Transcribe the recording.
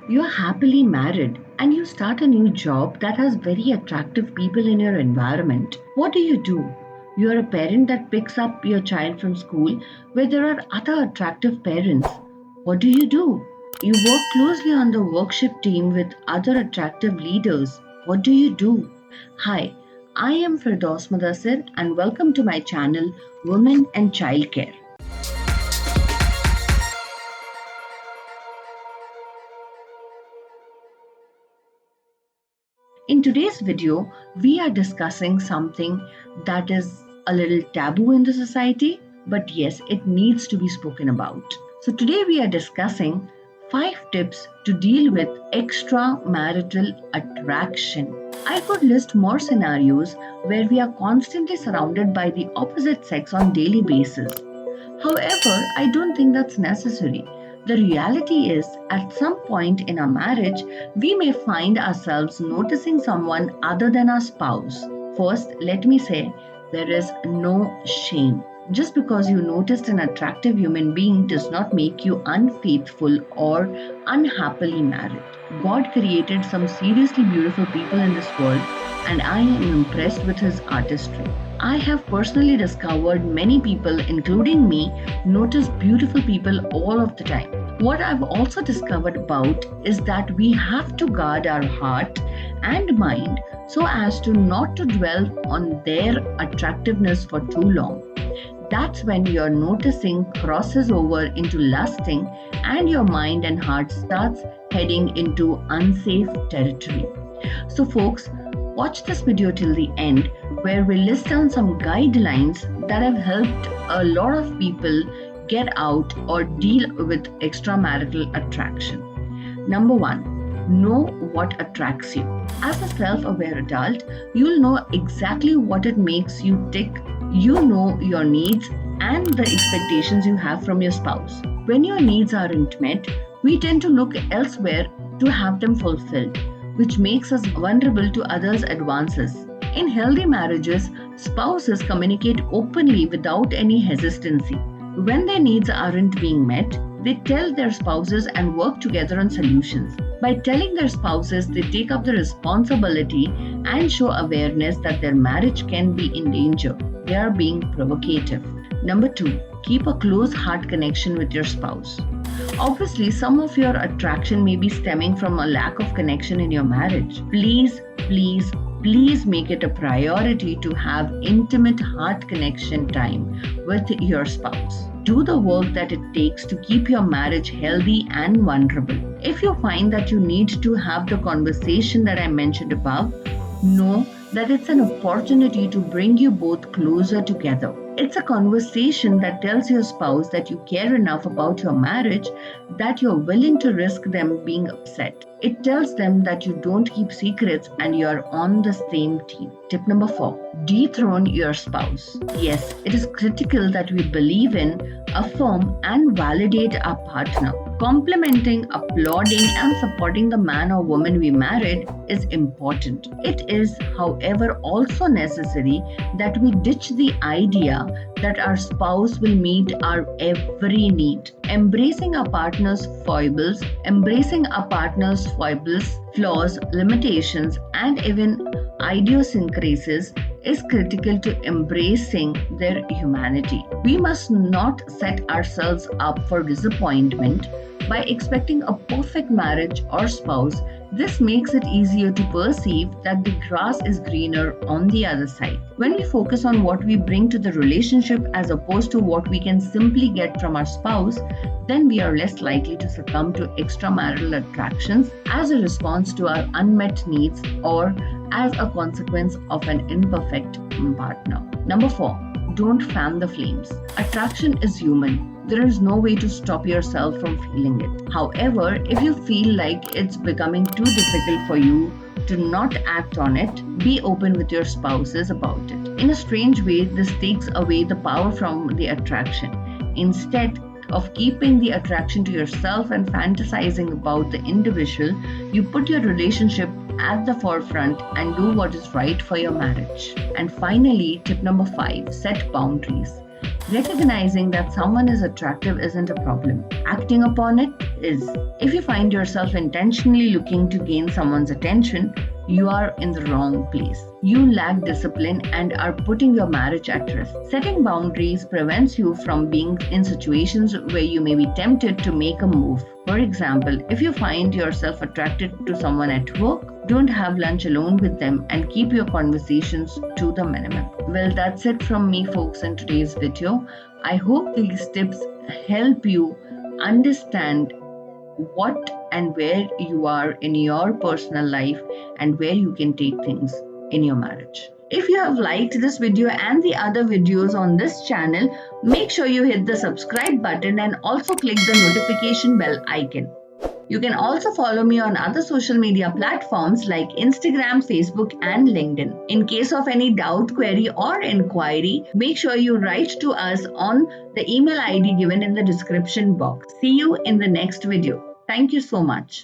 You're happily married and you start a new job that has very attractive people in your environment. What do? You're a parent that picks up your child from school where there are other attractive parents. What do? You work closely on the workshop team with other attractive leaders. What do? Hi, I am Firdaus Mudassir and welcome to my channel Women and Childcare. In today's video, we are discussing something that is a little taboo in the society, but yes, it needs to be spoken about. So today we are discussing 5 tips to deal with extra marital attraction. I could list more scenarios where we are constantly surrounded by the opposite sex on daily basis. However, I don't think that's necessary. The reality is, at some point in our marriage, we may find ourselves noticing someone other than our spouse. First, let me say, there is no shame. Just because you noticed an attractive human being does not make you unfaithful or unhappily married. God created some seriously beautiful people in this world, and I am impressed with His artistry. I have personally discovered many people, including me, notice beautiful people all of the time. What I've also discovered about is that we have to guard our heart and mind so as to not to dwell on their attractiveness for too long. That's when your noticing crosses over into lusting and your mind and heart starts heading into unsafe territory. So folks, watch this video till the end where we list down some guidelines that have helped a lot of people get out or deal with extramarital attraction. Number 1, know what attracts you. As a self-aware adult, you'll know exactly what it makes you tick. You know your needs and the expectations you have from your spouse. When your needs aren't met, we tend to look elsewhere to have them fulfilled, which makes us vulnerable to others' advances. In healthy marriages, spouses communicate openly without any hesitancy. When their needs aren't being met, they tell their spouses and work together on solutions. By telling their spouses, they take up the responsibility and show awareness that their marriage can be in danger. They are being provocative. Number 2, keep a close heart connection with your spouse. Obviously, some of your attraction may be stemming from a lack of connection in your marriage. Please make it a priority to have intimate heart connection time with your spouse. Do the work that it takes to keep your marriage healthy and vulnerable. If you find that you need to have the conversation that I mentioned above, know that it's an opportunity to bring you both closer together. It's a conversation that tells your spouse that you care enough about your marriage that you're willing to risk them being upset. It tells them that you don't keep secrets and you're on the same team. Tip number 4, dethrone your spouse. Yes, it is critical that we believe in, affirm, and validate our partner. Complimenting, applauding, and supporting the man or woman we married is important. It is, however, also necessary that we ditch the idea that our spouse will meet our every need. Embracing our partner's foibles, flaws, limitations, and even idiosyncrasies is critical to embracing their humanity. We must not set ourselves up for disappointment by expecting a perfect marriage or spouse. This makes it easier to perceive that the grass is greener on the other side. When we focus on what we bring to the relationship as opposed to what we can simply get from our spouse, then we are less likely to succumb to extramarital attractions as a response to our unmet needs or as a consequence of an imperfect partner. Number 4, don't fan the flames. Attraction is human. There is no way to stop yourself from feeling it. However, if you feel like it's becoming too difficult for you to not act on it, be open with your spouses about it. In a strange way, this takes away the power from the attraction. Instead of keeping the attraction to yourself and fantasizing about the individual, you put your relationship at the forefront and do what is right for your marriage. And finally, tip number 5, set boundaries. Recognizing that someone is attractive isn't a problem. Acting upon it is. If you find yourself intentionally looking to gain someone's attention, you are in the wrong place. You lack discipline and are putting your marriage at risk. Setting boundaries prevents you from being in situations where you may be tempted to make a move. For example, if you find yourself attracted to someone at work, don't have lunch alone with them and keep your conversations to the minimum. Well, that's it from me, folks, in today's video. I hope these tips help you understand what and where you are in your personal life and where you can take things in your marriage. If you have liked this video and the other videos on this channel, make sure you hit the subscribe button and also click the notification bell icon. You can also follow me on other social media platforms like Instagram, Facebook, and LinkedIn. In case of any doubt, query, or inquiry, make sure you write to us on the email ID given in the description box. See you in the next video. Thank you so much.